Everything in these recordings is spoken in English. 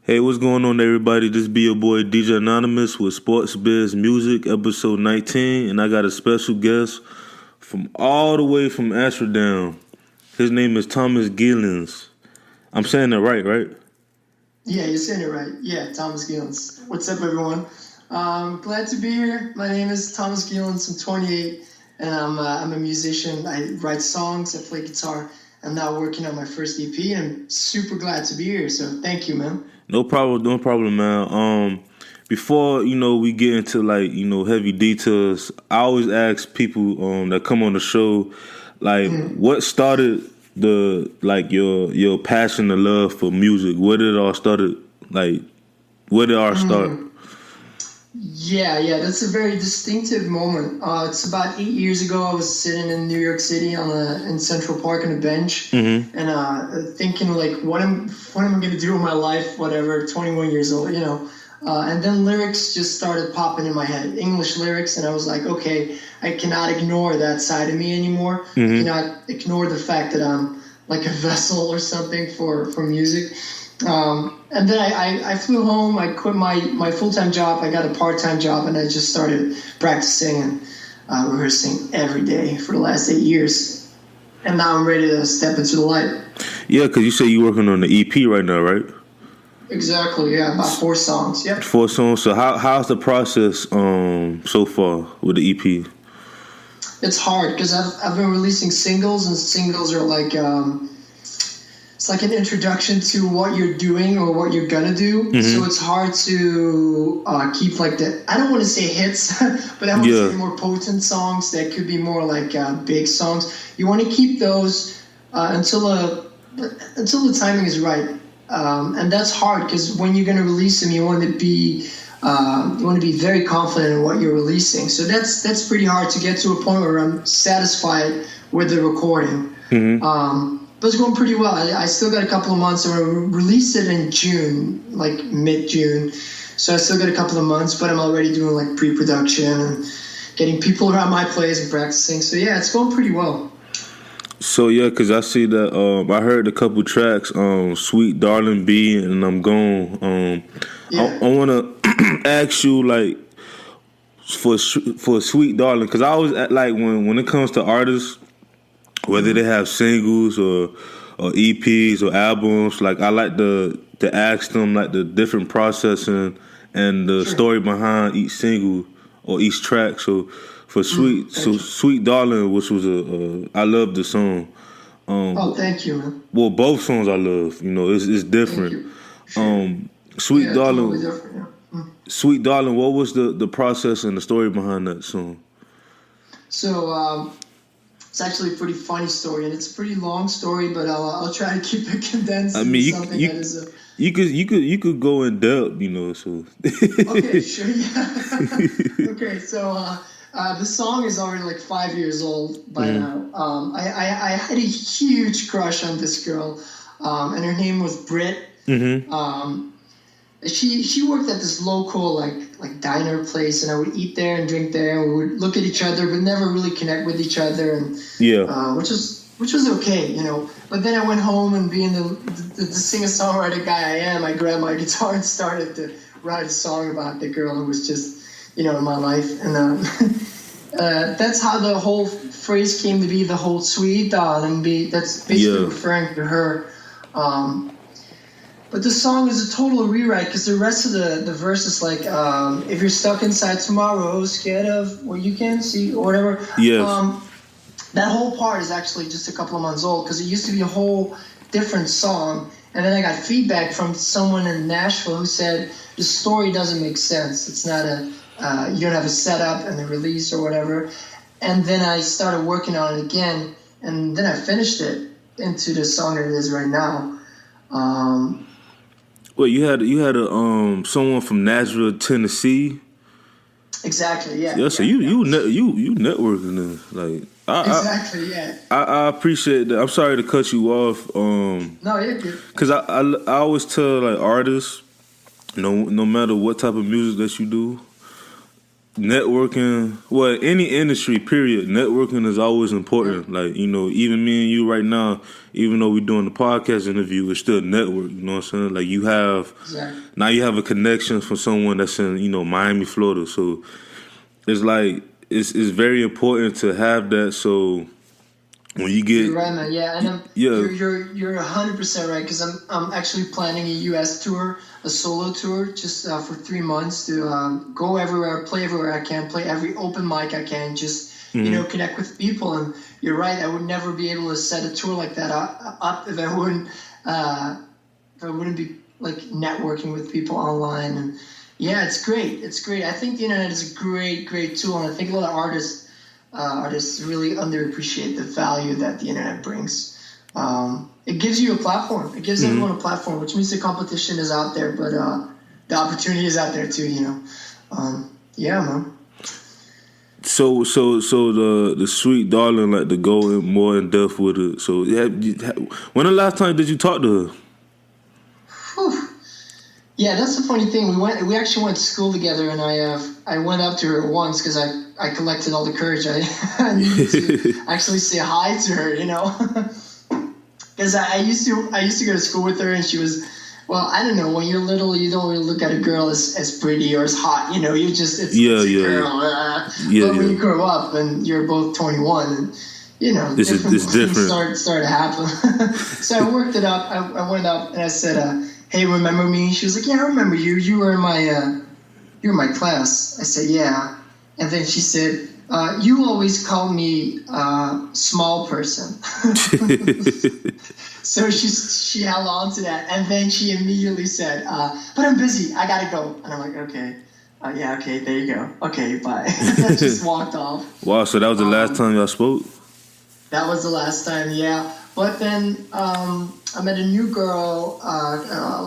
Hey, what's going on, everybody? This be your boy DJ Anonymous with Sports Biz Music, episode 19, and I got a special guest from all the way from Amsterdam. His name is Thomas Geelens. I'm saying that right? Yeah, you're saying it right. Yeah, Thomas Geelens. What's up, everyone? Glad to be here. My name is Thomas Geelens. I'm 28, and I'm a musician. I write songs, I play guitar. I'm now working on my first EP, and I'm super glad to be here. So thank you, man. No problem, man. Before we get into heavy details, I always ask people that come on the show, what started your passion and love for music? Where did it all started? Where did it all start? Yeah, that's a very distinctive moment. It's about 8 years ago. I was sitting in New York City in Central Park on a bench, and thinking what am I going to do with my life? Whatever. 21 years old, and then lyrics just started popping in my head, English lyrics, and I was like, okay, I cannot ignore that side of me anymore. I cannot ignore the fact that I'm like a vessel or something for music. And then I flew home. I quit my full-time job. I got a part-time job, and I just started practicing and rehearsing every day for the last 8 years. And now I'm ready to step into the light. Yeah, because you say you're working on the EP right now, right? Exactly, yeah, about 4 songs. Yep. 4 songs. So how's the process so far with the EP? It's hard because I've been releasing singles, and singles are like it's like an introduction to what you're doing or what you're gonna do. So it's hard to keep I don't want to say hits, but I want to say more potent songs that could be more like big songs. You want to keep those until the timing is right. And that's hard because when you're going to release them, you want to be very confident in what you're releasing. So that's pretty hard to get to a point where I'm satisfied with the recording. But it's going pretty well. I still got a couple of months. I'm going to release it in June, like mid-June. So I still got a couple of months, but I'm already doing pre-production and getting people around my place and practicing. So yeah, it's going pretty well. So yeah, because I see that I heard a couple tracks, Sweet Darling B and I'm Gone. I want to ask you for Sweet Darling, because I always when it comes to artists, whether they have singles or EPs or albums, I like to ask them the different processing and the story behind each single or each track. So for Sweet Darling, which was I love the song. Thank you, man. Well, both songs I love. It's different. Sure. Sweet Darling. Totally different, yeah. Sweet Darling. What was the process and the story behind that song? So it's actually a pretty funny story, and it's a pretty long story, but I'll try to keep it condensed. I mean, you could go in depth, So okay, sure, yeah. Okay, so the song is already 5 years old by now. I had a huge crush on this girl, and her name was Britt. She worked at this local diner place, and I would eat there and drink there, and we would look at each other but never really connect with each other, and which was okay, But then I went home, and being the singer-songwriter guy I am, I grabbed my guitar and started to write a song about the girl who was just in my life, and that's how the whole phrase came to be, the whole Sweet Darling. That's basically referring to her. But the song is a total rewrite because the rest of the verse is if you're stuck inside tomorrow, scared of what you can see or whatever. That whole part is actually just a couple of months old because it used to be a whole different song. And then I got feedback from someone in Nashville who said the story doesn't make sense. It's not you don't have a setup and the release or whatever. And then I started working on it again, and then I finished it into the song that it is right now. Well, you had a someone from Nashville, Tennessee. Exactly. Yeah. Yeah. So you networking this exactly. Yeah. I appreciate that. I'm sorry to cut you off. No, you're good. Because I always tell artists, no matter what type of music that you do, networking, well, any industry, period, networking is always important. Like, you know, even me and you right now, even though we're doing the podcast interview, it's still network, you know what I'm saying? Like, you have, now you have a connection from someone that's in, you know, Miami, Florida. So it's like, it's very important to have that. So when you get, you're right, man. Yeah, and you're 100% right, because I'm actually planning a U.S. tour, a solo tour, just for 3 months to go everywhere, play everywhere I can, play every open mic I can, just you know, connect with people. And you're right, I would never be able to set a tour like that up if I wouldn't be like networking with people online. And yeah, it's great. It's great. I think the internet is a great tool, and I think a lot of artists really underappreciate the value that the internet brings. It gives you a platform. It gives everyone a platform, which means the competition is out there, but the opportunity is out there too, you know. Yeah, man. So the sweet darling, like, to go in more in depth with it. So when the last time did you talk to her? Whew. Yeah, that's the funny thing. We actually went to school together, and I went up to her once because I collected all the courage I needed to actually say hi to her, you know. Because I used to go to school with her, and she was, well, I don't know. When you're little, you don't really look at a girl as pretty or as hot, you know. You just it's a girl. But when you grow up and you're both 21, and you know, it's different. Start to happen. So I worked it up. I went up and I said, "Hey, remember me?" She was like, "Yeah, I remember you. You were in my class." I said, "Yeah," and then she said, "You always call me small person." So she held on to that, and then she immediately said, "But I'm busy. I gotta go." And I'm like, "Okay, yeah, okay, there you go. Okay, bye." I just walked off. Wow, so that was the last time y'all spoke? That was the last time, yeah. But then I met a new girl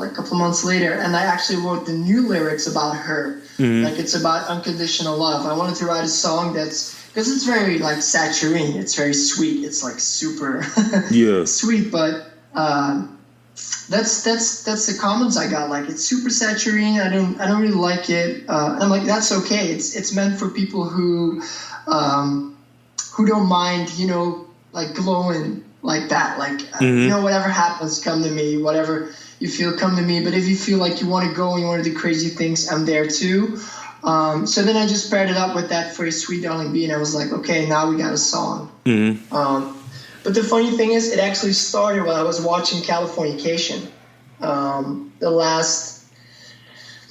like a couple months later, and I actually wrote the new lyrics about her. Like, it's about unconditional love. I wanted to write a song because it's very like saturine. It's very sweet. It's like super sweet, but that's the comments I got. Like, it's super saturine. I don't really like it. And I'm like, that's okay. It's meant for people who don't mind, you know, like glowing like that. Like, you know, whatever happens, come to me. Whatever you feel, come to me. But if you feel like you want to go and you want to do crazy things, I'm there too. So then I just paired it up with that phrase, "Sweet Darling B," and I was like, okay, now we got a song. But the funny thing is, it actually started when I was watching Californication, the last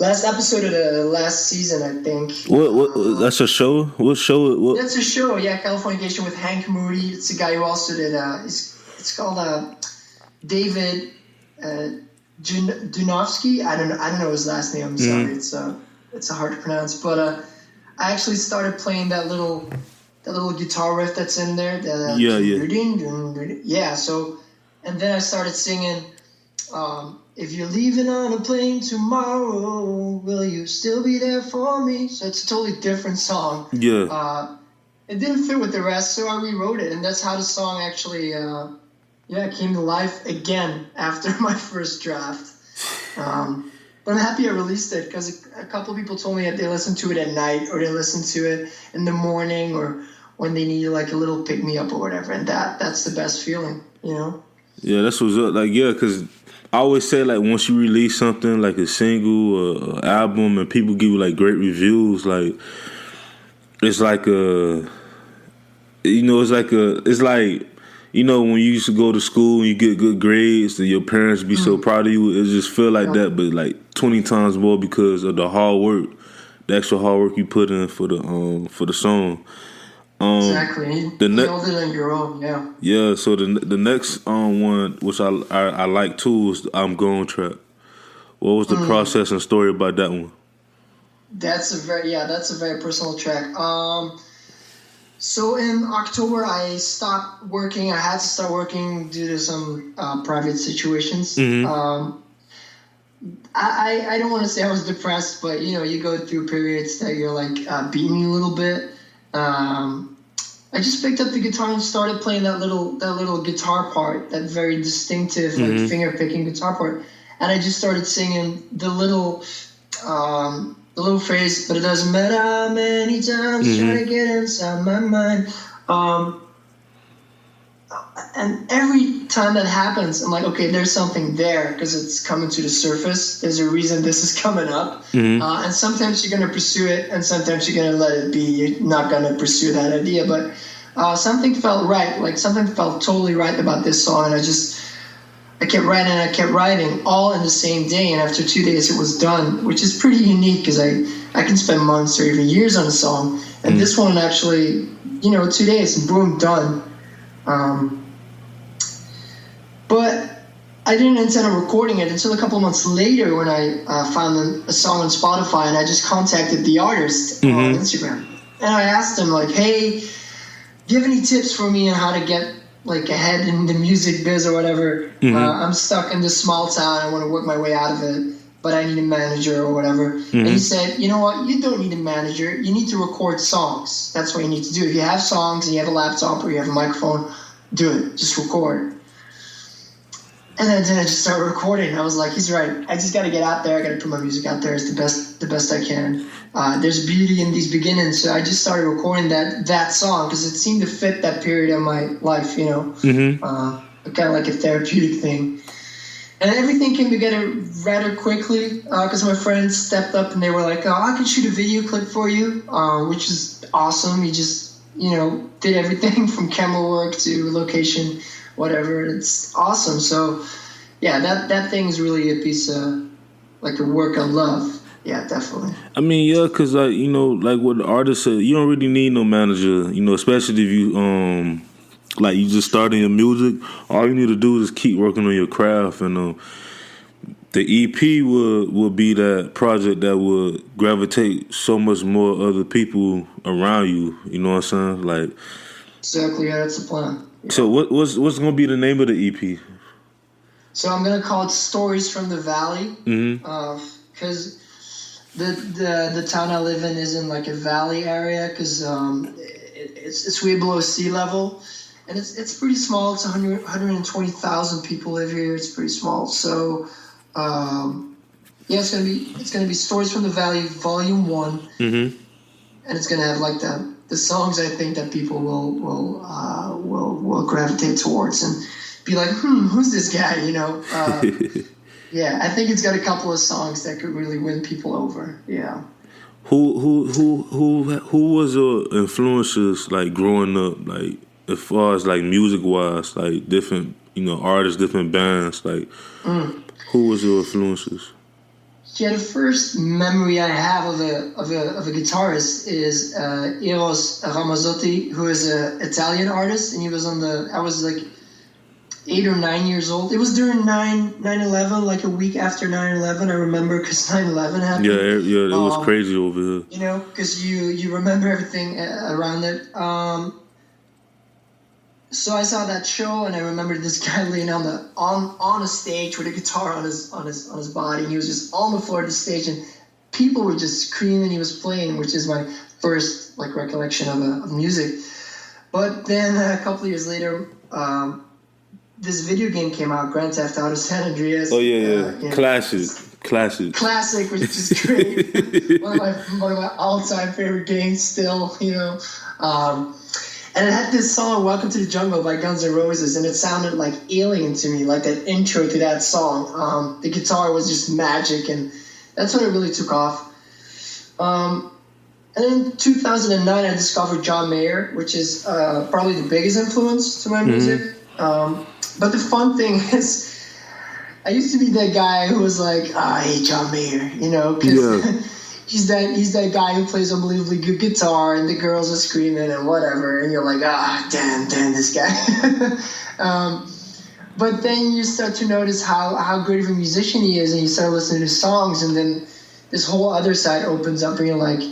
episode of the last season, I think. What? That's a show? What show? What? That's a show, yeah, Californication with Hank Moody. It's a guy who also did, it's called David Dunofsky. I don't know his last name. I'm sorry. It's hard to pronounce. But I actually started playing that little guitar riff that's in there. Yeah. So, and then I started singing, "If you're leaving on a plane tomorrow, will you still be there for me?" So it's a totally different song. Yeah. It didn't fit with the rest, so I rewrote it, and that's how the song actually, came to life again after my first draft. But I'm happy I released it, because a couple of people told me that they listen to it at night, or they listen to it in the morning, or when they need like a little pick me up or whatever, and that's the best feeling, you know. Yeah, that's what's up. Like, yeah, because I always say, like, once you release something like a single or an album, and people give you like great reviews, like, it's like you know, when you used to go to school and you get good grades and your parents be so proud of you, it just feel like that, but like 20 times more because of the hard work, the extra hard work you put in for the song. Exactly. You build it on your own, yeah. Yeah, so the next one, which I like too, is the "I'm Gone" track. What was the process and story about that one? That's a very personal track. So in October, I stopped working. I had to start working due to some private situations. I don't want to say I was depressed, but you know, you go through periods that you're like beaten a little bit. I just picked up the guitar and started playing that little guitar part, that very distinctive like finger picking guitar part, and I just started singing the little the little phrase, but it doesn't matter how many times trying to get inside my mind. And every time that happens, I'm like, okay, there's something there because it's coming to the surface. There's a reason this is coming up. And sometimes you're going to pursue it, and sometimes you're going to let it be. You're not going to pursue that idea. But something felt right. Like, something felt totally right about this song. And I kept writing all in the same day. And after 2 days, it was done, which is pretty unique because I can spend months or even years on a song. And this one actually, 2 days, and boom, done. But I didn't intend on recording it until a couple of months later when I found a song on Spotify, and I just contacted the artist on Instagram. And I asked him, like, hey, do you have any tips for me on how to get, like, ahead in the music biz or whatever? I'm stuck in this small town. I want to work my way out of it, but I need a manager or whatever. And he said, you know what? You don't need a manager. You need to record songs. That's what you need to do. If you have songs and you have a laptop or you have a microphone, do it. Just record. And then I just started recording. I was like, he's right. I just got to get out there. I got to put my music out there as the best I can. There's beauty in these beginnings. So I just started recording that song because it seemed to fit that period of my life, kind of like a therapeutic thing. And everything came together rather quickly because my friends stepped up and they were like, oh, I can shoot a video clip for you, which is awesome. You just, did everything from camera work to location, whatever. It's awesome. So, yeah, that thing is really a piece of, like, a work of love. Yeah, definitely. I mean, yeah, because, like, like what the artist said, you don't really need no manager, especially if you, like, you just starting your music. All you need to do is keep working on your craft, and the EP would be that project that would gravitate so much more other people around you. You know what I'm saying? Like, exactly. Yeah, that's the plan. Yeah. So what's going to be the name of the EP? So I'm gonna call it Stories from the Valley, because the town I live in is in, like, a valley area, because it's way below sea level. And it's pretty small. It's 120,000 people live here. It's pretty small. So, it's gonna be Stories from the Valley, Volume 1, and it's gonna have, like, the songs I think that people will gravitate towards and be like, who's this guy? Yeah, I think it's got a couple of songs that could really win people over. Yeah. Who was your influences, like, growing up, like, as far as, like, music wise, like, different artists, different bands, like, who was your influences? Yeah, the first memory I have of a guitarist is Eros Ramazzotti, who is an Italian artist, and he was I was like 8 or 9 years old. It was during 9/11, like a week after 9/11. I remember because 9/11 happened. Yeah, it was crazy over here. Because you remember everything around it. So I saw that show, and I remember this guy laying on a stage with a guitar on his body, and he was just on the floor of the stage, and people were just screaming. He was playing, which is my first, like, recollection of music. But then a couple of years later, this video game came out, Grand Theft Auto San Andreas. Oh yeah. Classic, which is great. one of my all-time favorite games still. And it had this song, Welcome to the Jungle by Guns N' Roses, and it sounded like alien to me, like that intro to that song. The guitar was just magic, and that's when it really took off. And in 2009, I discovered John Mayer, which is probably the biggest influence to my music. But the fun thing is, I used to be that guy who was like, I hate John Mayer, because... He's that guy who plays unbelievably good guitar, and the girls are screaming and whatever, and you're like, damn, this guy. But then you start to notice how great of a musician he is, and you start listening to his songs, and then this whole other side opens up, and you're like,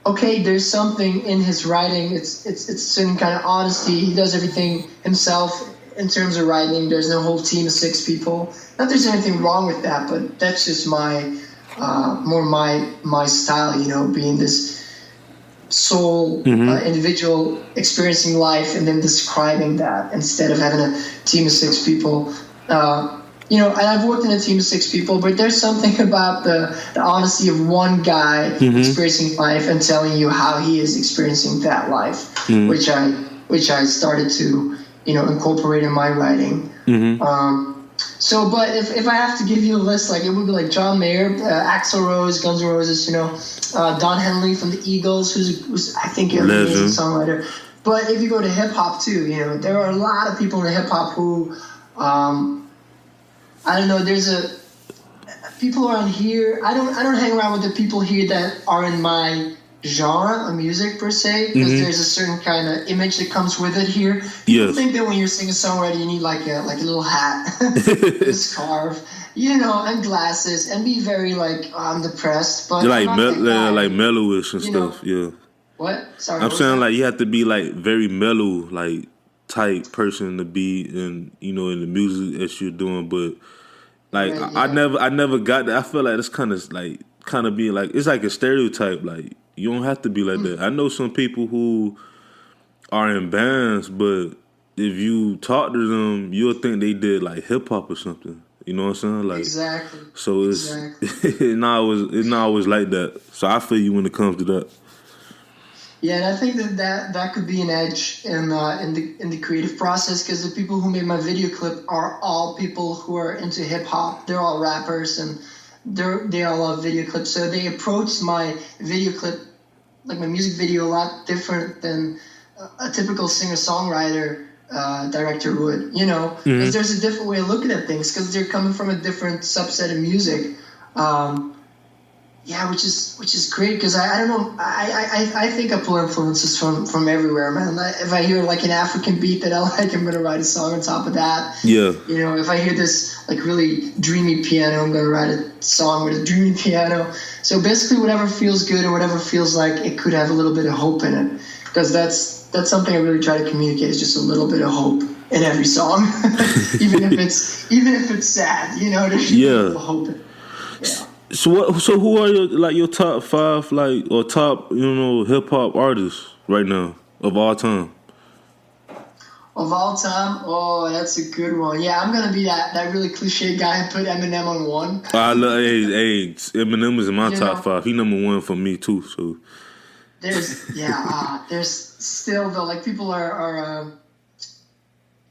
okay, there's something in his writing. It's some kind of honesty. He does everything himself in terms of writing. There's no whole team of 6 people. Not that there's anything wrong with that, but that's just more my style, being this sole individual experiencing life and then describing that instead of having a team of 6 people. and I've worked in a team of 6 people, but there's something about the honesty of one guy experiencing life and telling you how he is experiencing that life, which I started to, incorporate in my writing. But if I have to give you a list, like it would be like John Mayer, Axl Rose, Guns N' Roses, Don Henley from the Eagles, who's I think an amazing songwriter. But if you go to hip hop too, there are a lot of people in hip hop who, I don't know. People around here. I don't hang around with the people here that are in my genre of music per se, because there's a certain kind of image that comes with it here. People think that when you're singing songwriter, you need like a little hat, a scarf, and glasses, and be very like I'm depressed. But like mellowish and stuff. Yeah. What? Sorry. I'm saying like you have to be like very mellow, like type person to be in in the music that you're doing, but like I never got that. I feel like it's kind of being like it's like a stereotype. Like you don't have to be like that. I know some people who are in bands, but if you talk to them, you'll think they did like hip hop or something. You know what I'm saying? Like exactly. So it's not always like that. So I feel you when it comes to that. Yeah, and I think that could be an edge in the creative process, because the people who made my video clip are all people who are into hip hop. They're all rappers and they all love video clips. So they approached my video clip, like my music video, a lot different than a typical singer-songwriter director would. Because there's a different way of looking at things, because they're coming from a different subset of music. Yeah, which is great, because I don't know, I think I pull influences from everywhere, man. If I hear like an African beat that I like, I'm gonna write a song on top of that. Yeah. If I hear this like really dreamy piano, I'm gonna write a song with a dreamy piano. So basically, whatever feels good or whatever feels like it could have a little bit of hope in it, because that's something I really try to communicate, is just a little bit of hope in every song, even if it's sad. There's a little hope in it. Yeah. So who are your top 5 or top hip hop artists right now of all time? Of all time? Oh, that's a good one. Yeah, I'm gonna be that really cliche guy and put Eminem on 1. I love Eminem is in my top 5. He number 1 for me too. So there's still though, like people are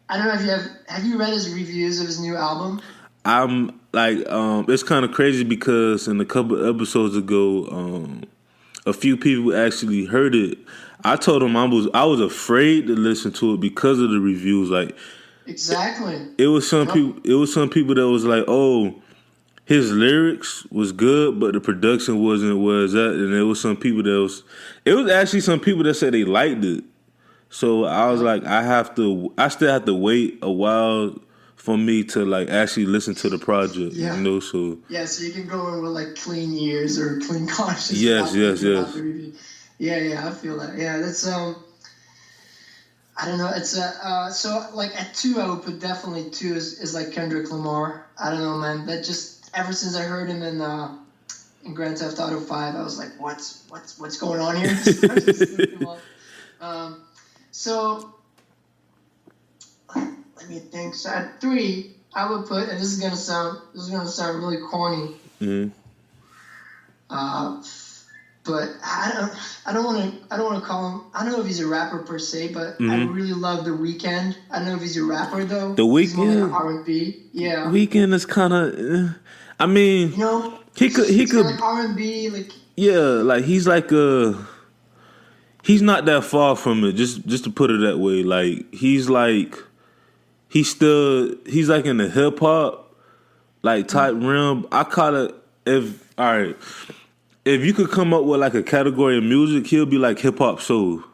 I don't know if have you read his reviews of his new album? I'm like, it's kind of crazy because in a couple episodes ago, a few people actually heard it. I told them I was afraid to listen to it because of the reviews. Like, exactly. It was some people that was like, oh, his lyrics was good, but the production wasn't where it's at. And there was some people it was actually some people that said they liked it. So I was like, I still have to wait a while for me to like actually listen to the project, so so you can go in with like clean ears or clean conscience. Yes. Yeah, I feel that. Yeah, that's I don't know. It's so like at 2, I would put definitely 2 is like Kendrick Lamar. I don't know, man. That just ever since I heard him in Grand Theft Auto 5, I was like, what's going on here? So. Let me think. So at 3, I would put, and this is gonna sound really corny. But I don't want to call him. I don't know if he's a rapper per se, but I really love The Weeknd. I don't know if he's a rapper though. The Weeknd, R&B. Yeah. Weeknd is kind of. I mean, he could like R&B, like. Yeah, like he's like he's not that far from it. Just to put it that way, like he's like. He's like in the hip hop like type realm. I call it if you could come up with like a category of music, he'll be like hip hop soul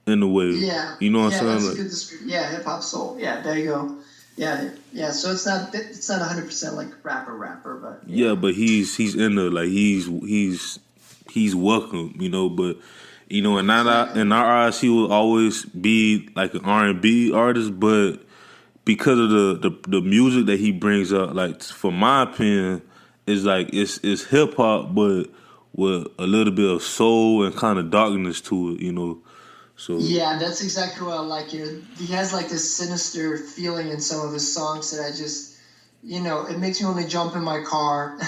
in a way. Yeah. You know what I'm saying? That's like, a good description. Yeah, hip hop soul. Yeah, there you go. Yeah. So it's not 100% like rapper, but yeah, but he's in the like he's welcome, but in our eyes he will always be like an R&B artist, but because of the music that he brings up, like for my opinion, is like it's hip hop, but with a little bit of soul and kind of darkness to it, So yeah, that's exactly what I like here. He has like this sinister feeling in some of his songs that I just it makes me want to jump in my car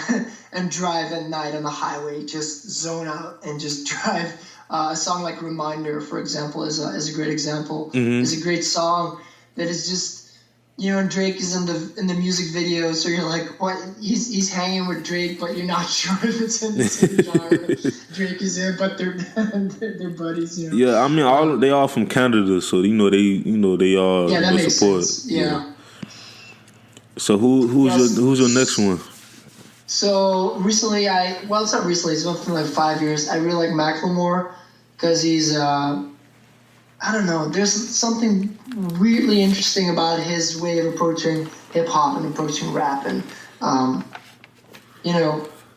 and drive at night on the highway, just zone out and just drive. A song like "Reminder," for example, is a great example. Is a great song that is just, and Drake is in the music video, so you're like, what? He's hanging with Drake, but you're not sure if it's in the same genre. Drake is there, but they're buddies. Yeah, I mean, they all from Canada, so they all that makes support. Sense. Yeah. So who's your next one? So recently, it's not recently. It's been for like 5 years. I really like Macklemore because he's I don't know. There's something weirdly interesting about his way of approaching hip hop and approaching rap, and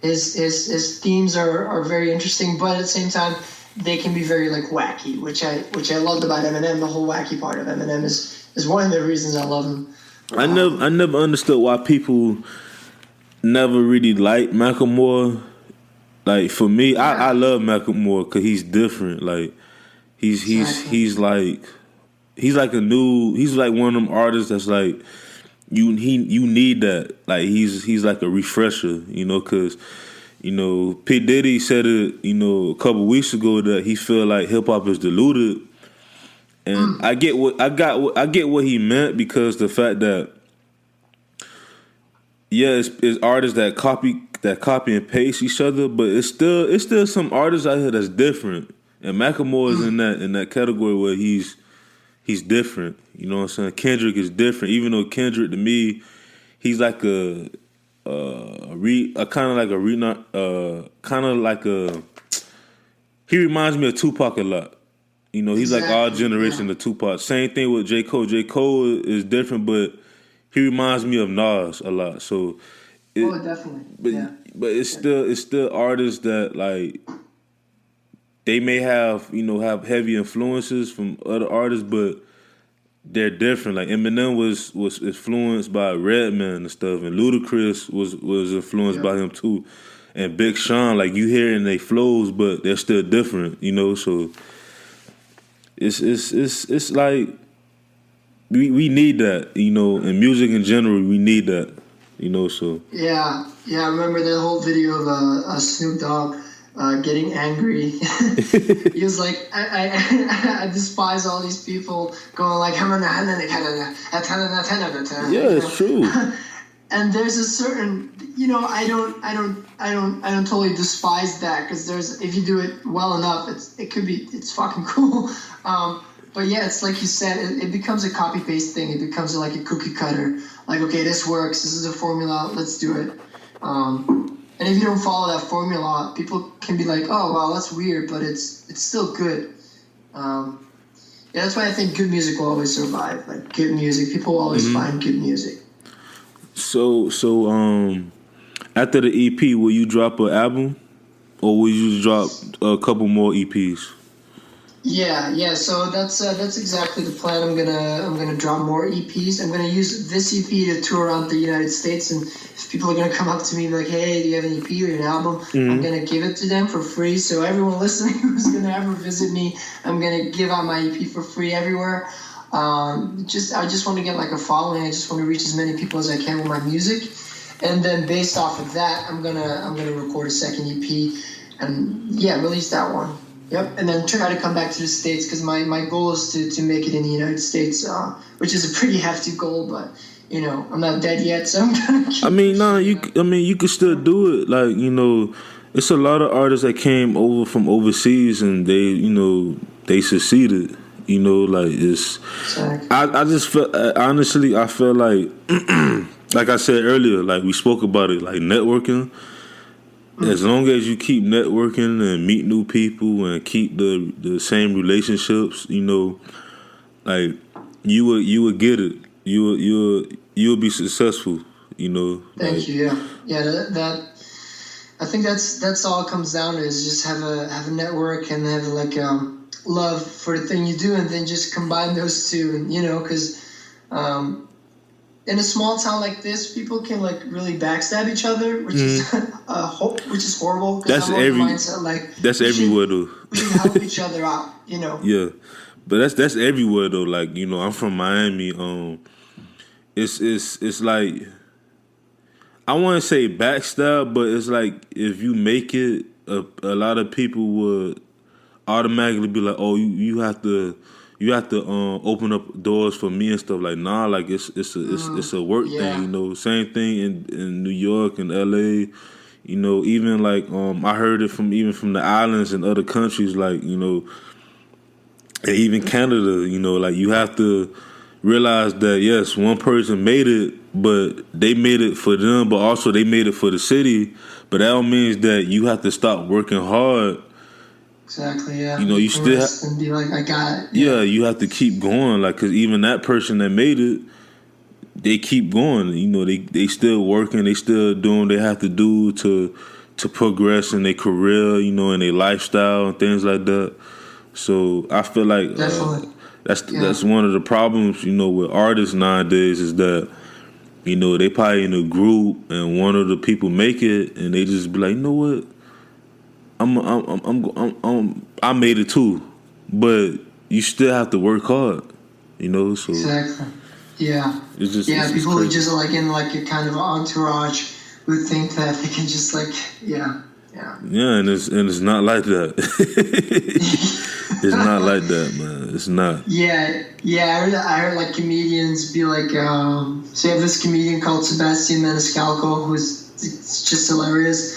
his themes are very interesting, but at the same time they can be very like wacky, which I loved about Eminem. The whole wacky part of Eminem is one of the reasons I love him. I never understood why people never really liked Macklemore. Like for me, I love Macklemore because he's different. Like he's like one of them artists that's like you need that. Like he's like a refresher, because P Diddy said it a couple weeks ago that he feel like hip hop is diluted, and I get what he meant, because the fact that it's artists that copy and paste each other, but it's still some artists out here that's different. And Macklemore is in that category where he's different. You know what I'm saying? Kendrick is different, even though Kendrick to me, he's like he reminds me of Tupac a lot. He's like our generation of Tupac. Same thing with J. Cole. J. Cole is different, but he reminds me of Nas a lot. So definitely. But it's still artists that like they may have heavy influences from other artists, but they're different. Like Eminem was influenced by Redman and stuff, and Ludacris was influenced by him too, and Big Sean. Like you hear in their flows, but they're still different. So it's like we need that. In music in general, we need that. So yeah. I remember the whole video of Snoop Dogg getting angry. He was like, I despise all these people going like, yeah, it's true. And there's a certain, I don't totally despise that, because if you do it well enough, it's fucking cool. But yeah, it's like you said, it becomes a copy paste thing. It becomes like a cookie cutter. Like, okay, this works. This is a formula. Let's do it. And if you don't follow that formula, people can be like, "Oh, wow, that's weird," but it's still good. That's why I think good music will always survive. Like good music, people will always find good music. So after the EP, will you drop an album, or will you drop a couple more EPs? Yeah. So that's exactly the plan. I'm gonna drop more EPs. I'm gonna use this EP to tour around the United States, and if people are gonna come up to me and be like, "Hey, do you have an EP or an album?" I'm gonna give it to them for free. So everyone listening who's gonna ever visit me, I'm gonna give out my EP for free everywhere. I just want to get like a following. I just want to reach as many people as I can with my music, and then based off of that, I'm gonna record a second EP, and release that one. Yep, and then try to come back to the States, because my goal is to make it in the United States, which is a pretty hefty goal, but I'm not dead yet, so I'm gonna keep you could still do it. Like it's a lot of artists that came over from overseas and they succeeded. Like it's. Exactly. I just feel honestly, I feel like like I said earlier, like we spoke about it, like networking. As long as you keep networking and meet new people and keep the same relationships, like you will get it. You'll be successful. Thank you. Yeah. That I think that's all it comes down to, is just have a network and have like love for the thing you do, and then just combine those two, and because. In a small town like this, people can like really backstab each other, which is horrible. That's that's everywhere though. We should help each other out, Yeah, but that's everywhere though. Like I'm from Miami. It's like I want to say backstab, but it's like if you make it, a lot of people would automatically be like, "Oh, you have to." You have to open up doors for me and stuff. Like, nah, like it's a work thing, you know. Same thing in New York and LA, you know. Even like I heard it from the islands and other countries, like, you know, and even Canada, you know. Like, you have to realize that yes, one person made it, but they made it for them, but also they made it for the city. But that don't mean that you have to stop working hard. Exactly, yeah. You know, you still and be like, I got it. Yeah, you have to keep going, like, because even that person that made it, they keep going. You know, they still working, they still doing what they have to do to progress in their career, you know, in their lifestyle and things like that. So I feel like that's one of the problems, you know, with artists nowadays is that, you know, they probably in a group and one of the people make it and they just be like, you know what? I made it too, but you still have to work hard, you know. So exactly, yeah, it's just people who just like in like a kind of entourage who think that they can just like and it's not like that. It's not like that, man. It's not. I heard like comedians be like, so you have this comedian called Sebastian Maniscalco who's it's just hilarious.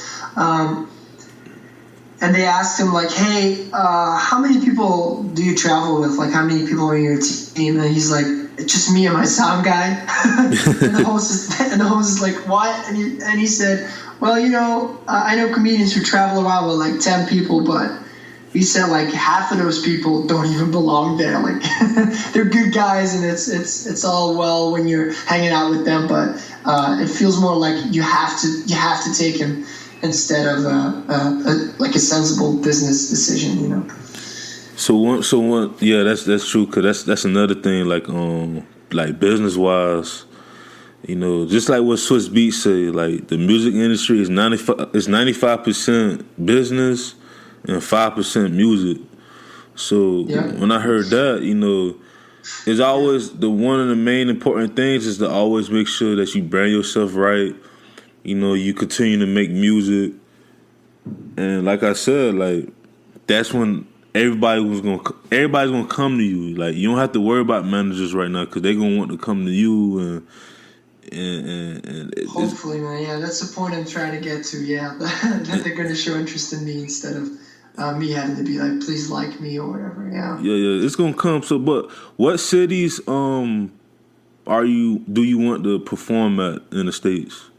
And they asked him, like, hey, how many people do you travel with? Like, how many people are in your team? And he's like, it's just me and my sound guy. and the host is like, what? And he said, well, you know, I know comedians who travel around with, like, 10 people, but he said, like, half of those people don't even belong there. Like, they're good guys, and it's all well when you're hanging out with them, but it feels more like you have to take him instead of like a sensible business decision, you know. So one, yeah, that's true. Cause that's another thing. Like business wise, you know, just like what Swiss Beats say, like the music industry is 95% business and 5% music. So when I heard that, you know, it's always one of the main important things is to always make sure that you brand yourself right. You know, you continue to make music, and like I said, like that's when everybody's gonna come to you. Like you don't have to worry about managers right now because they're gonna want to come to you and hopefully, man. Yeah, that's the point I'm trying to get to. Yeah, that they're gonna show interest in me instead of me having to be like, please like me or whatever. Yeah, it's gonna come. So, but what cities do you want to perform at in the States?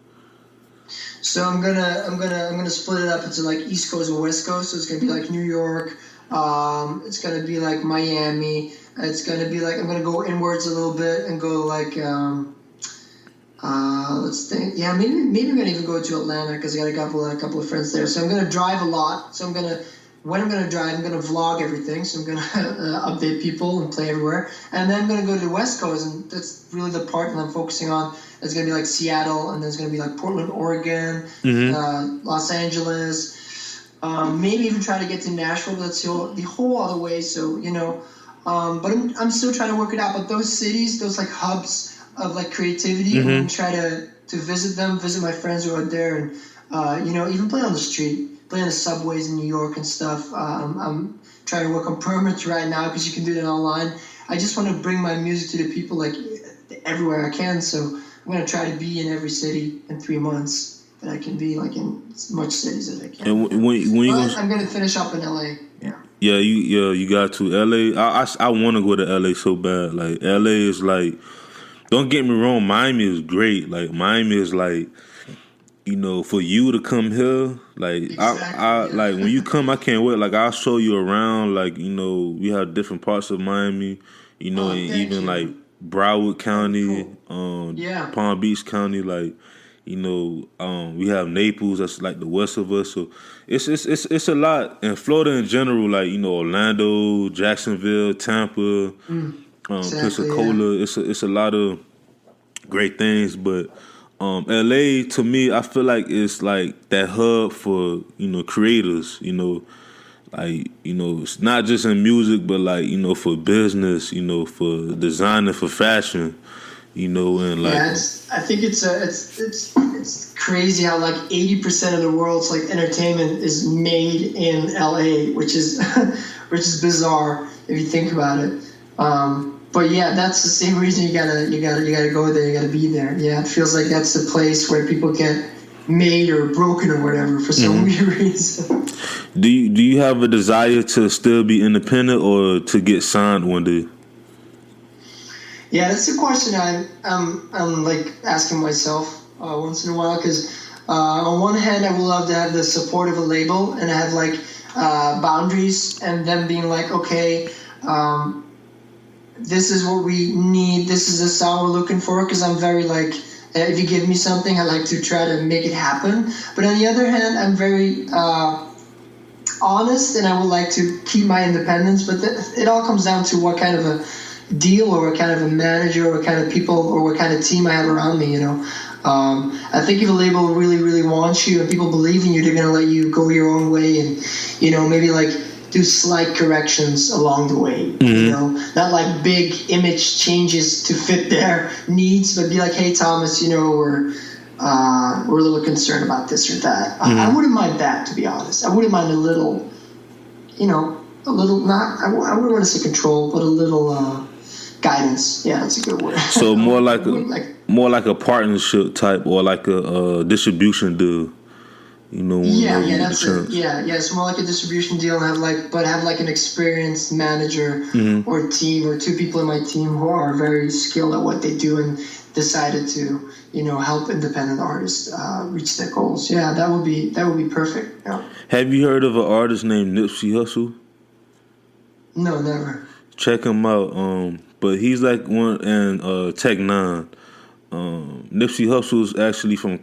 So I'm gonna split it up into like East Coast and West Coast. So it's gonna be like New York. It's gonna be like Miami. It's gonna be like I'm gonna go inwards a little bit and go like let's think. Yeah, maybe I'm gonna even go to Atlanta because I got a couple of friends there. So I'm gonna drive a lot. So when I'm gonna drive, I'm gonna vlog everything. So I'm gonna update people and play everywhere. And then I'm gonna go to the West Coast, and that's really the part that I'm focusing on. It's gonna be like Seattle, and then it's gonna be like Portland, Oregon, Los Angeles. Maybe even try to get to Nashville. But that's the whole other way. So you know, but I'm still trying to work it out. But those cities, those like hubs of like creativity, I'm gonna try to visit them, visit my friends who are there, and you know, even play on the street, play on the subways in New York and stuff. I'm trying to work on permits right now because you can do that online. I just want to bring my music to the people like everywhere I can. So I'm going to try to be in every city in 3 months that I can be, like in as much cities as I can. And when you I'm going to finish up in LA. Yeah, you got to LA. I want to go to LA so bad. Like LA is like, don't get me wrong, Miami is great. Like Miami is like, you know, for you to come here, like exactly, like when you come, I can't wait. Like I'll show you around. Like you know, we have different parts of Miami. You know, and even like Broward County, Palm Beach County, like you know, we have Naples. That's like the west of us. So it's a lot. And Florida in general, like you know, Orlando, Jacksonville, Tampa, Pensacola. Yeah. It's a lot of great things, but. LA to me, I feel like it's like that hub for, you know, creators, you know, like, you know, it's not just in music, but like, you know, for business, you know, for designing, for fashion, And like I think it's crazy how like 80% of the world's like entertainment is made in LA, which is bizarre if you think about it. But yeah, that's the same reason you gotta go there. You gotta be there. Yeah, it feels like that's the place where people get made or broken or whatever for some weird reason. Do you have a desire to still be independent or to get signed one day? Yeah, that's a question I'm like asking myself once in a while, because on one hand I would love to have the support of a label and have like boundaries and them being like, okay, this is what we need, this is the sound we're looking for, because I'm very like, if you give me something I like to try to make it happen. But on the other hand I'm very honest and I would like to keep my independence, but it all comes down to what kind of a deal or what kind of a manager or what kind of people or what kind of team I have around me, I think if a label really, really wants you and people believe in you, they're going to let you go your own way and, maybe like do slight corrections along the way, not like big image changes to fit their needs, but be like, hey, Thomas, we're a little concerned about this or that. I wouldn't mind that, to be honest. I wouldn't mind a little, not, I wouldn't want to say control, but a little guidance. Yeah, that's a good word. So more like a partnership type or like a distribution deal. That's it. Yeah, it's more like a distribution deal and have like an experienced manager or team or two people in my team who are very skilled at what they do and decided to, help independent artists reach their goals. Yeah, that would be perfect. Yeah. Have you heard of an artist named Nipsey Hussle? No, never. Check him out. But he's like one in Tech Nine. Nipsey Hussle's actually from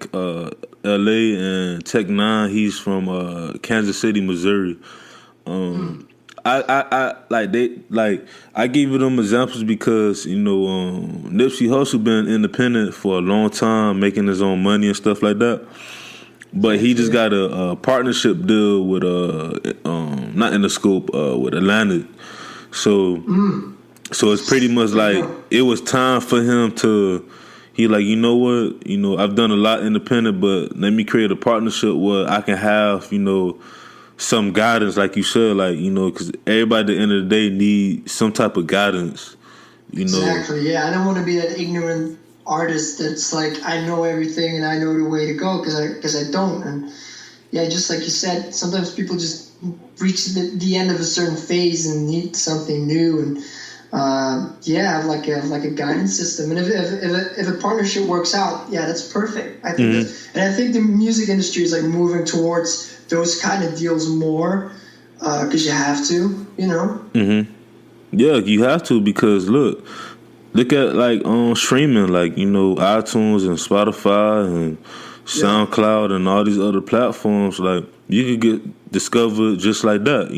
LA, and Tech Nine he's from Kansas City, Missouri. I give you them examples because Nipsey Hussle been independent for a long time, making his own money and stuff like that. But he just got a partnership deal with not in the scope with Atlantic. So it's pretty much like it was time for him to. He like, you know what? I've done a lot independent, but let me create a partnership where I can have, some guidance, like you said, like, because everybody at the end of the day need some type of guidance, Exactly, yeah. I don't want to be that ignorant artist that's like, I know everything and I know the way to go, because I don't. And yeah, just like you said, sometimes people just reach the end of a certain phase and need something new and have like a guidance system, and if a partnership works out, that's perfect. I think, and I think the music industry is like moving towards those kind of deals more, because you have to, Yeah, you have to, because look at like on streaming, like iTunes and Spotify and SoundCloud and all these other platforms. Like you could get discovered just like that,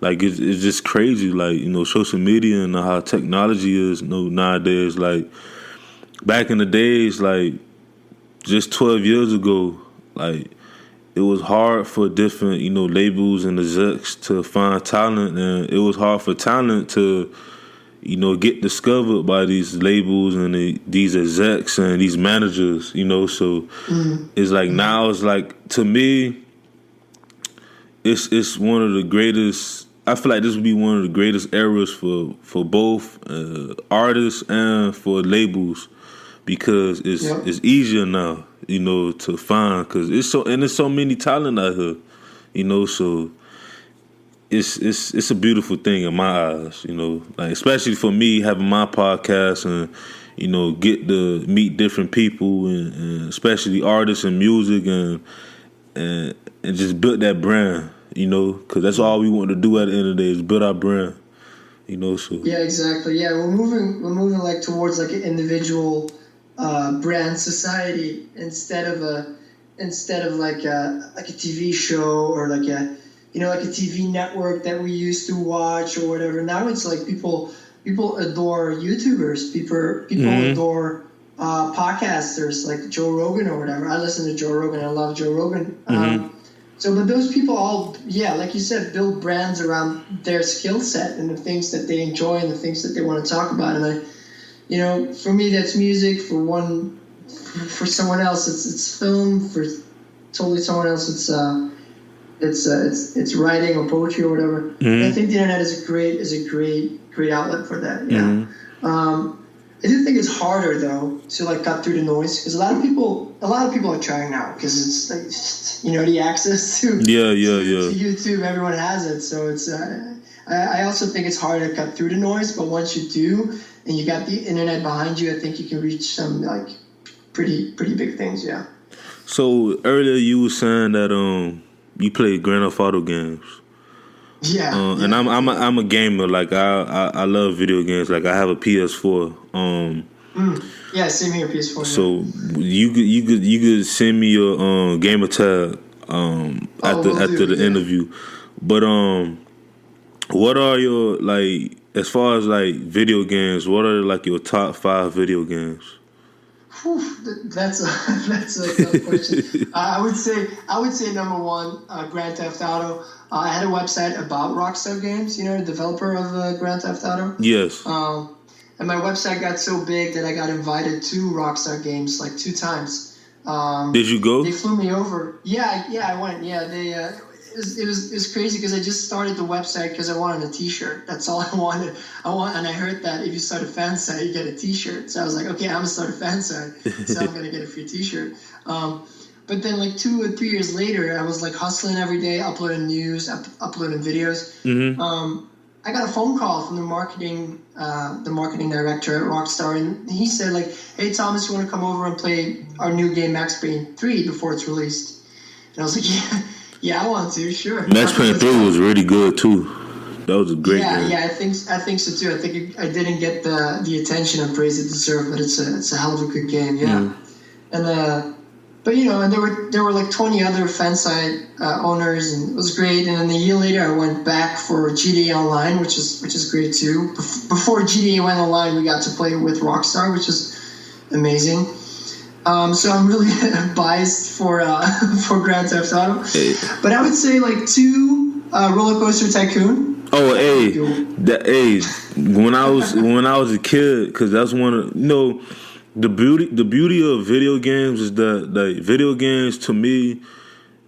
Like it's just crazy, like social media and how technology is nowadays. Like back in the days, like just 12 years ago, like it was hard for different labels and execs to find talent, and it was hard for talent to get discovered by these labels and these execs and these managers. So it's like now it's like, to me, it's one of the greatest. I feel like this would be one of the greatest eras for both artists and for labels, because it's easier now, to find, because it's so many talent out here, so it's a beautiful thing in my eyes, like especially for me having my podcast and get to meet different people and especially artists and music and just build that brand. Because that's all we want to do at the end of the day is build our brand, So yeah, exactly. Yeah, we're moving like towards like an individual brand society instead of like a TV show or like a TV network that we used to watch or whatever. Now it's like people adore YouTubers. People adore podcasters like Joe Rogan or whatever. I listen to Joe Rogan. I love Joe Rogan. But those people all, like you said, build brands around their skill set and the things that they enjoy and the things that they want to talk about. And for me that's music. For someone else it's film. For totally someone else it's writing or poetry or whatever. Mm-hmm. I think the internet is a great outlet for that. Yeah. Mm-hmm. I do think it's harder though to like cut through the noise, because a lot of people are trying now, because it's like, the access to to YouTube, everyone has it, so it's I also think it's hard to cut through the noise, but once you do and you got the internet behind you, I think you can reach some like pretty big things. Yeah. So earlier you were saying that you play Grand Theft Auto games. Yeah, and I'm a gamer. Like I love video games. Like I have a PS4. Yeah, same here, PS4. So you could send me your gamer tag after the interview. But what are your, like, as far as like video games? What are like your top 5 video games? Whew, that's a tough question. I would say number 1, Grand Theft Auto. I had a website about Rockstar Games, the developer of Grand Theft Auto. Yes. And my website got so big that I got invited to Rockstar Games like 2 times. Did you go? They flew me over. Yeah, I went. Yeah, they. It was crazy because I just started the website because I wanted a T-shirt. That's all I wanted. And I heard that if you start a fan site, you get a T-shirt. So I was like, okay, I'm gonna start a fan site, so I'm gonna get a free T-shirt. But then like 2 or 3 years later, I was like hustling every day, uploading news, uploading videos. Mm-hmm. I got a phone call from the marketing director at Rockstar, and he said like, "Hey Thomas, you want to come over and play our new game Max Payne 3 before it's released?" And I was like, "Yeah, I want to, sure." Max Payne 3 was really good too. That was a great game. Yeah, I think so too. I think I didn't get the attention and praise it deserved, but it's a hell of a good game. Yeah, and but and there were like 20 other fan site owners, and it was great. And then a year later, I went back for GTA Online, which is great too. Before GTA went online, we got to play with Rockstar, which is amazing. So I'm really biased for Grand Theft Auto, but I would say like 2, Roller Coaster Tycoon. Oh, when I was a kid, because that's one of the beauty of video games is that like video games to me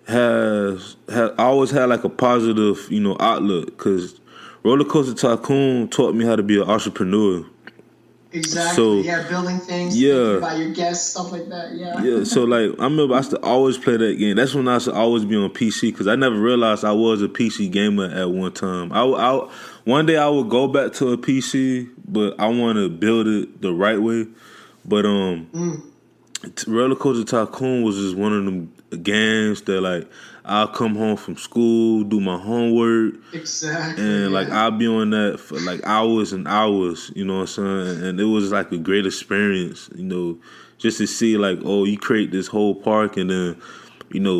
has always had like a positive outlook, because Roller Coaster Tycoon taught me how to be an entrepreneur. Exactly. So, building things. Yeah. By your guests, stuff like that. Yeah. Yeah. So like I remember I used to always play that game. That's when I used to always be on PC, because I never realized I was a PC gamer at one time. One day I would go back to a PC, but I want to build it the right way. But Roller Coaster Tycoon was just one of them games that like I'll come home from school, do my homework, and like I'll be on that for like hours and hours. You know what I'm saying? And it was like a great experience. Just to see like, oh, you create this whole park, and then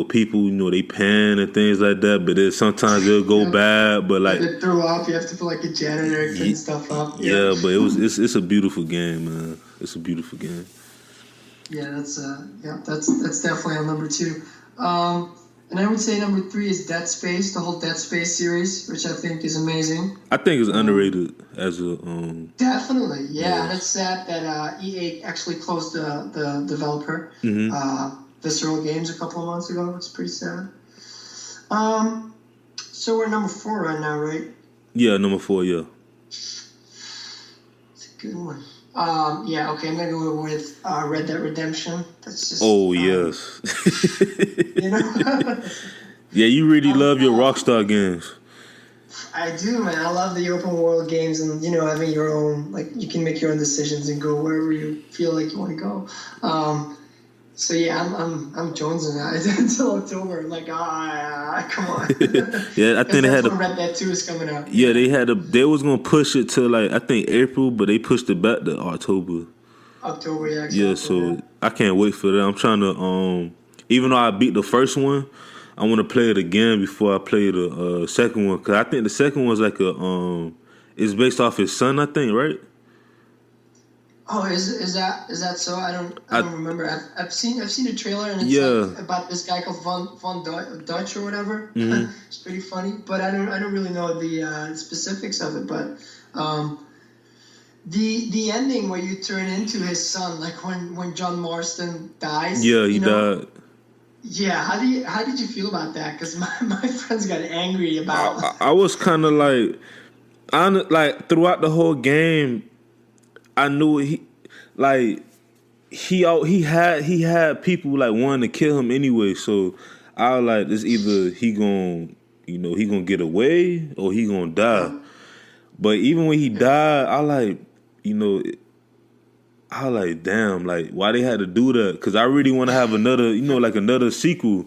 people they pan and things like that. But then sometimes it'll go bad. But like they throw up, you have to put like a janitor clean stuff up. Yeah, but it's a beautiful game, man. It's a beautiful game. Yeah, that's definitely on number 2. And I would say number 3 is Dead Space, the whole Dead Space series, which I think is amazing. I think it's underrated as a definitely, yeah. And it's sad that EA actually closed the developer, Visceral Games, a couple of months ago. It's pretty sad. So we're number 4 right now, right? Yeah, number 4. Yeah. It's a good one. Yeah, okay, I'm going to go with Red Dead Redemption. That's just... Oh, yes. Yeah, you really love your Rockstar games. I do, man. I love the open world games, and, having your own, like, you can make your own decisions and go wherever you feel like you want to go. So, yeah, I'm jonesing that until October. Like, come on. Yeah, I think they had when Red Dead 2 is coming out. Yeah, they was going to push it to, like, I think April, but they pushed it back to October. October, yeah. Exactly. Yeah, so I can't wait for that. I'm trying to, even though I beat the first one, I want to play it again before I play the second one. Because I think the second one's like it's based off his son, I think, right? Oh, is that so? I don't remember. I've seen a trailer, and it's like about this guy called Von Dutch or whatever. Mm-hmm. It's pretty funny, but I don't really know the specifics of it. But The ending where you turn into his son, like when John Marston dies. Yeah, he died. Yeah, how did you feel about that? Because my friends got angry about. I was kind of like throughout the whole game, I knew he had people like wanting to kill him anyway. So I was like, it's either he gonna get away or he gonna die. But even when he died, I like, I like, damn, like why they had to do that? Because I really want to have another, like another sequel,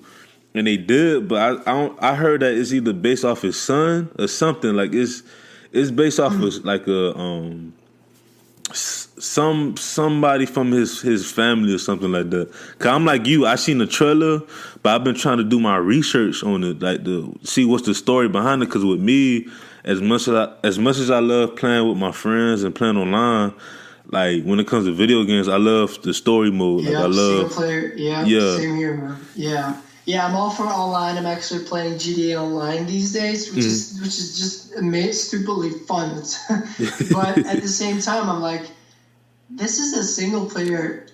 and they did. But I heard that it's either based off his son or something. Like it's based off of like a somebody from his family or something like that. Cause I'm like you, I seen the trailer, but I've been trying to do my research on it, like to see what's the story behind it. Cause with me, as much as I love playing with my friends and playing online, like when it comes to video games, I love the story mode. Yeah, like I love single player. Yeah, same here, man. Yeah. Yeah, I'm all for online. I'm actually playing GTA Online these days, which is just stupidly fun. But at the same time, I'm like, this is a single player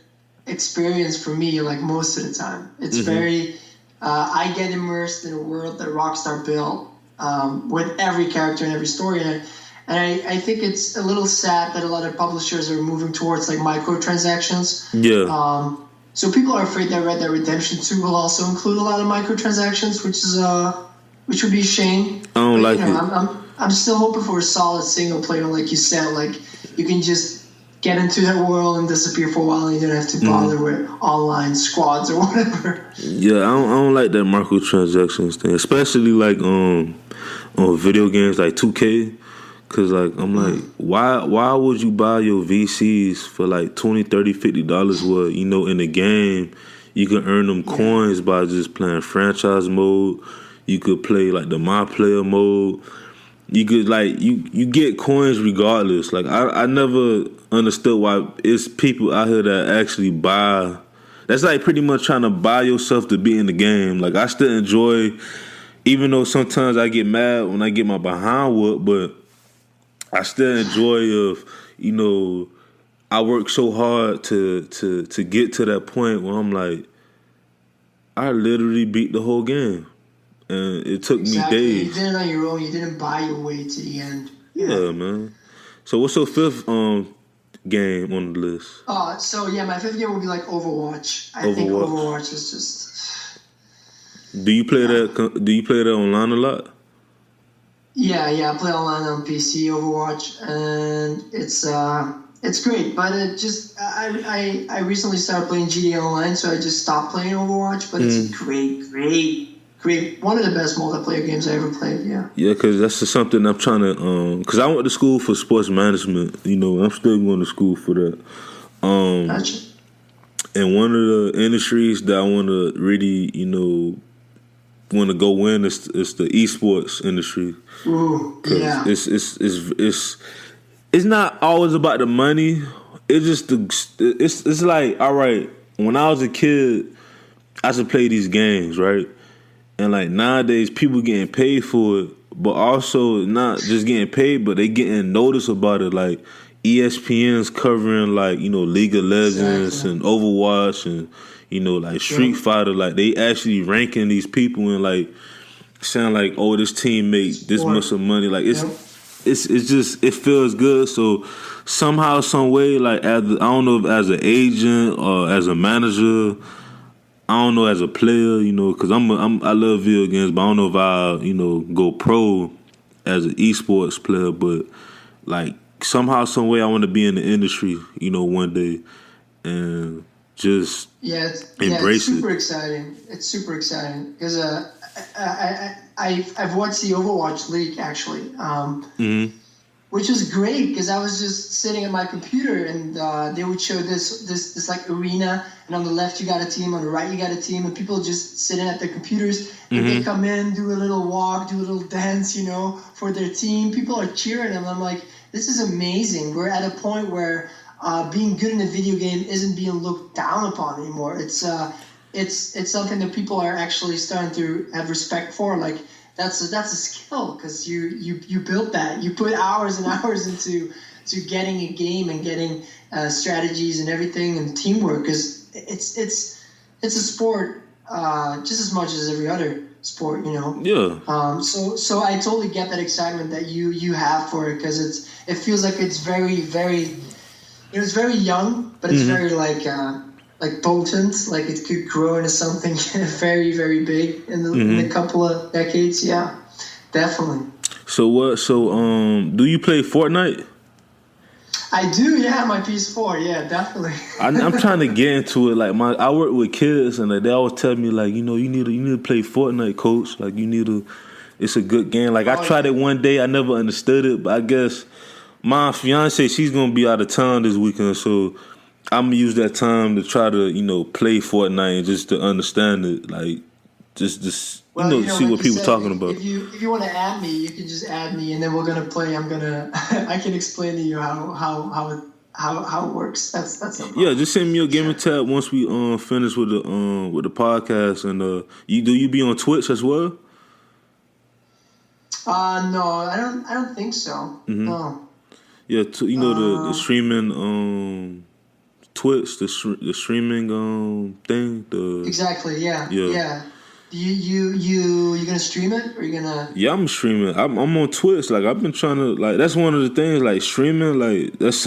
experience for me. Like most of the time, it's very. I get immersed in a world that Rockstar built with every character and every story in it. And I think it's a little sad that a lot of publishers are moving towards like microtransactions. Yeah. So people are afraid that Red Dead Redemption 2 will also include a lot of microtransactions, which would be a shame. I don't like it. I'm still hoping for a solid single player, like you said. Like you can just get into that world and disappear for a while, and you don't have to bother with online squads or whatever. Yeah, I don't like that microtransactions thing, especially like on video games like 2K. Cause like I'm like, why would you buy your VCs for like $20, $30, $50? Where in the game you can earn them coins by just playing franchise mode. You could play like the My Player mode. You could like you get coins regardless. Like I never understood why it's people out here that actually buy. That's like pretty much trying to buy yourself to be in the game. Like I still enjoy, even though sometimes I get mad when I get my behind whooped, but I still enjoy I work so hard to get to that point where I'm like, I literally beat the whole game, and it took me days. You did it on your own. You didn't buy your way to the end. Yeah, man. So what's your fifth game on the list? My fifth game would be like Overwatch. I think Overwatch is just. Do you play that? Do you play that online a lot? Yeah, I play online on PC, Overwatch, and it's great. But it just I recently started playing GTA Online, so I just stopped playing Overwatch. But it's great, one of the best multiplayer games I ever played. Yeah. Yeah, because that's just something I'm trying to. Because I went to school for sports management. I'm still going to school for that. Gotcha. And one of the industries that I want to really, want to go in is the esports industry. Ooh, yeah. It's not always about the money. It's just it's like, all right, when I was a kid, I used to play these games, right? And like nowadays, people getting paid for it, but also not just getting paid, but they getting notice about it. Like ESPN's covering like League of Legends and Overwatch and like Street Fighter. Like they actually ranking these people and like saying like, oh, this team make this much of money. Like it's just it feels good. So somehow, some way, like I don't know if as an agent or as a manager, I don't know as a player, because I love video games, but I don't know if I'll go pro as an esports player. But like somehow, some way, I want to be in the industry, one day, and just embrace it's super exciting. It's super exciting because I've watched the Overwatch League actually, which is great because I was just sitting at my computer and they would show this like arena, and on the left you got a team, on the right you got a team, and people just sitting at their computers and they come in, do a little walk, do a little dance, for their team. People are cheering them. I'm like, this is amazing. We're at a point where being good in a video game isn't being looked down upon anymore. It's something that people are actually starting to have respect for. Like that's a skill because you built that. You put hours and hours into to getting a game and getting strategies and everything and teamwork, because it's a sport just as much as every other sport, you know. Yeah. So I totally get that excitement that you have for it, because it feels like it's very, very, it's very young, but it's very like potent, like it could grow into something very, very big in a couple of decades. Yeah, definitely. So do you play Fortnite? I do, yeah, my PS4, yeah, definitely. I'm trying to get into it. Like I work with kids, and they always tell me, like, you know, you need to play Fortnite, coach. Like it's a good game. Like I tried it one day, I never understood it, but I guess my fiance, she's gonna be out of town this weekend, so I'm gonna use that time to try to, you know, play Fortnite and just to understand it, like just see like what people talking about. If you want to add me, you can just add me, and then we're gonna play. I can explain to you how it works. That's no problem. Yeah, just send me your gaming tab once we finish with the podcast, and you be on Twitch as well? No, I don't think so. No. Yeah, the streaming Twitch, the streaming thing. Exactly. Yeah. You gonna stream it, or you gonna? Yeah, I'm streaming. I'm on Twitch. Like I've been trying to, like, that's one of the things. Like streaming, like that's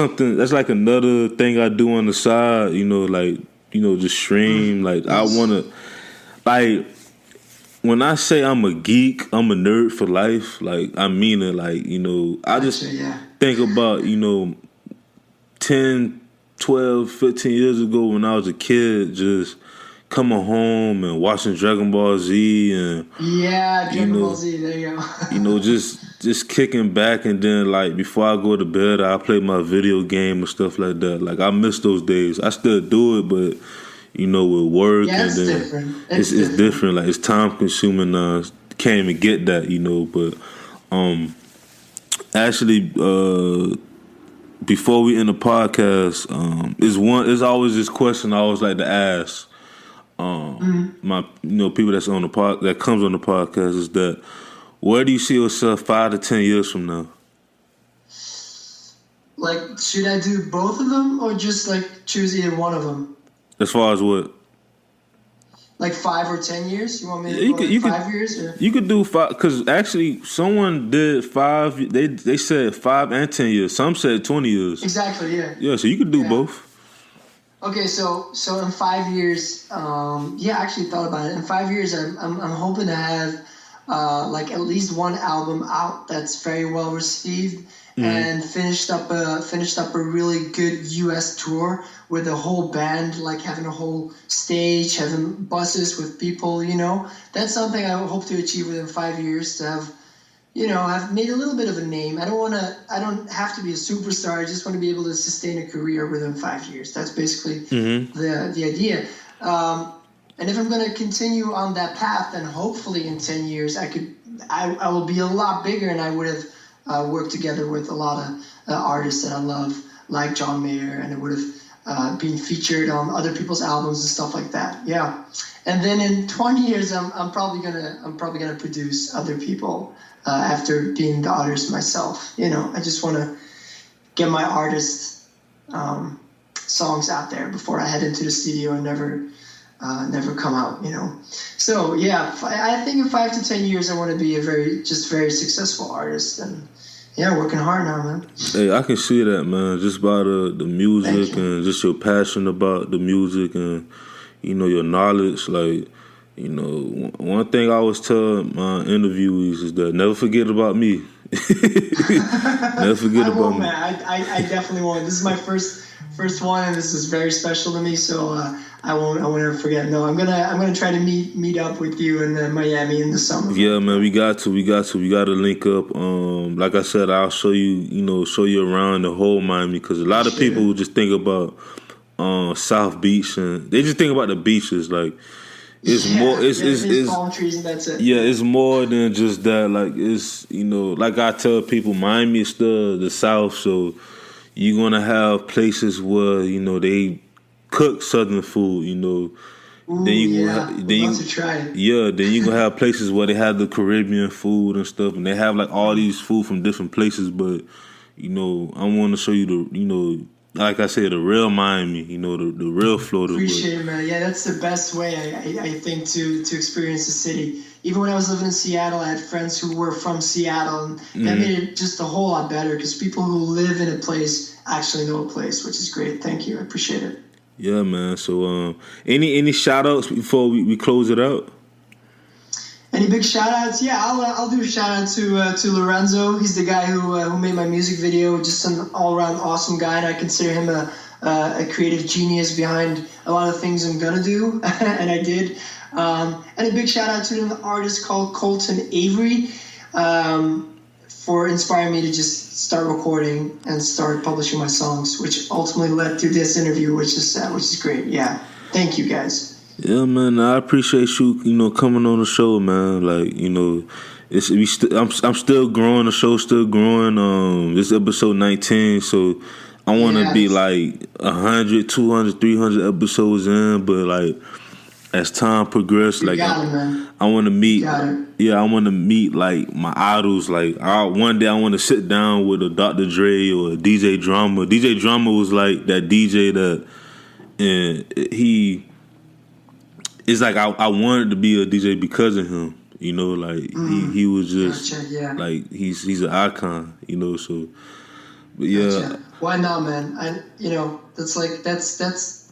like another thing I do on the side. You know, like, you know, just stream. Like I wanna, like, when I say I'm a geek, I'm a nerd for life. Like I mean it. Like, you know, I just think about, you know, 10, 12, 15 years ago when I was a kid, just coming home and watching Dragon Ball Z and Dragon Ball Z, there you go. You know, just kicking back, and then, like, before I go to bed, I play my video game and stuff like that. Like I miss those days. I still do it, but, you know, with work and then different. It's different. Like it's time consuming now. Can't even get that, you know. But actually, before we end the podcast, there's always this question I always like to ask. My, you know, people that's on the that comes on the podcast is that, where do you see yourself 5 to 10 years from now? Like, should I do both of them, or just like choose either one of them? As far as what? Like 5 or 10 years? You want me to go 5 years? Or? You could do 5, because actually someone did 5. They said 5 and 10 years. Some said 20 years. Exactly. Yeah. Yeah. So you could do both. Okay, so in 5 years, I actually thought about it. In 5 years, I'm hoping to have like at least one album out that's very well received, and finished up a really good U.S. tour with a whole band, like having a whole stage, having buses with people. You know, that's something I hope to achieve within 5 years, to have. You know, I've made a little bit of a name. I don't have to be a superstar. I just want to be able to sustain a career within 5 years. That's basically the idea. And if I'm going to continue on that path, then hopefully in 10 years I will be a lot bigger, and I would have worked together with a lot of artists that I love, like John Mayer, and it would have been featured on other people's albums and stuff like that. Yeah. And then in 20 years, I'm probably gonna produce other people. After being the artist myself, you know, I just want to get my artist songs out there before I head into the studio and never come out, you know. So yeah, I think in 5 to 10 years I want to be a very successful artist, and working hard now, man. Hey, I can see that, man. Just by the music and just your passion about the music, and, you know, your knowledge, like. You know, one thing I always tell my interviewees is that never forget about me. Never forget about me. Man. I definitely won't. This is my first one, and this is very special to me. So I won't ever forget. No, I'm gonna try to meet up with you in Miami in the summer. Yeah, man, we got to link up. Like I said, I'll show you around the whole Miami, because a lot of people just think about South Beach, and they just think about the beaches, like. It's more. It's palm trees, and that's it. Yeah, it's more than just that. Like, it's, you know, like I tell people, Miami is still the South, so you're gonna have places where, you know, they cook Southern food. You know, Ooh, then you to try it. Yeah, then you gonna have places where they have the Caribbean food and stuff, and they have like all these food from different places, but. I want to show you the, like I said, the real Miami, the real Florida. Appreciate it, man. Yeah, that's the best way, I think, to experience the city. Even when I was living in Seattle, I had friends who were from Seattle, and that made it just a whole lot better because people who live in a place actually know a place, which is great. Thank you. I appreciate it. Yeah, man. So, any shout outs before we close it out? Any big shout outs? Yeah, I'll do a shout out to Lorenzo. He's the guy who made my music video. Just an all around awesome guy, and I consider him a creative genius behind a lot of things I'm gonna do, and I did. And a big shout out to an artist called Colton Avery for inspiring me to just start recording and start publishing my songs, which ultimately led to this interview, which is great. Yeah, thank you guys. Yeah, man, I appreciate you, coming on the show, man. Like, I'm still growing. The show's still growing. This episode 19, so I want to be like 100, 200, 300 episodes in. But like, as time progresses, like I want to meet. Yeah, I want to meet like my idols. Like, one day I want to sit down with a Dr. Dre or a DJ Drama. DJ Drama was like that DJ that, and he. It's like I wanted to be a DJ because of him, like he was just like he's an icon, so. But yeah, gotcha. Why not, man? That's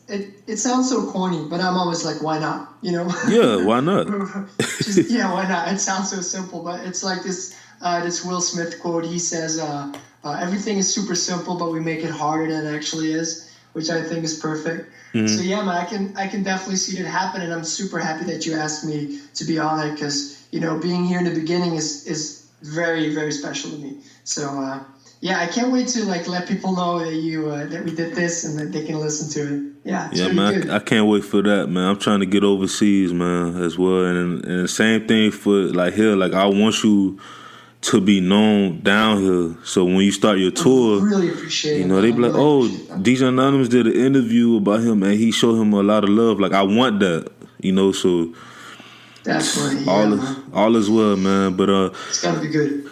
it sounds so corny, but I'm always like, why not? Yeah, why not? Why not? It sounds so simple, but it's like this Will Smith quote. He says, "Everything is super simple, but we make it harder than it actually is," which I think is perfect. Mm-hmm. So yeah, man, I can definitely see it happen, and I'm super happy that you asked me to be on it because being here in the beginning is very, very special to me. So I can't wait to let people know that that we did this and that they can listen to it. Yeah, it's really man, good. I can't wait for that, man. I'm trying to get overseas, man, as well, and the same thing for here. Like, I want you to be known down here, so when you start your tour, really appreciate it. They be like, "Oh, DJ Anonymous did an interview about him, and he showed him a lot of love." Like, I want that, so definitely, all is well, man. But it's gotta be good.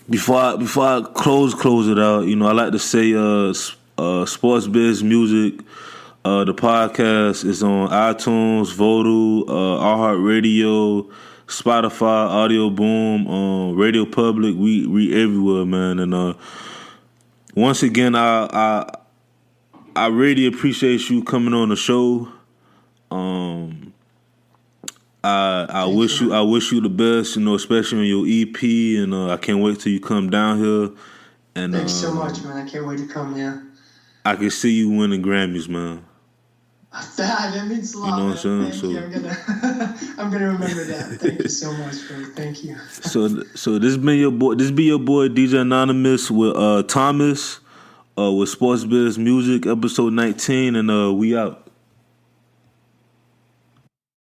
Before I close it out, I like to say, Sports Biz Music, the podcast is on iTunes, Vodoo, iHeartRadio, Spotify, Audio Boom, Radio Public. We everywhere, man. And once again, I really appreciate you coming on the show. I wish you the best, especially on your EP, and I can't wait till you come down here. And thanks so much, man. I can't wait to come. Yeah, I can see you winning Grammys, man. That means a lot. You know what I'm saying? I'm gonna remember that. Thank you so much, bro. Thank you. So this be your boy DJ Anonymous with Thomas with Sports Biz Music, episode 19, and we out.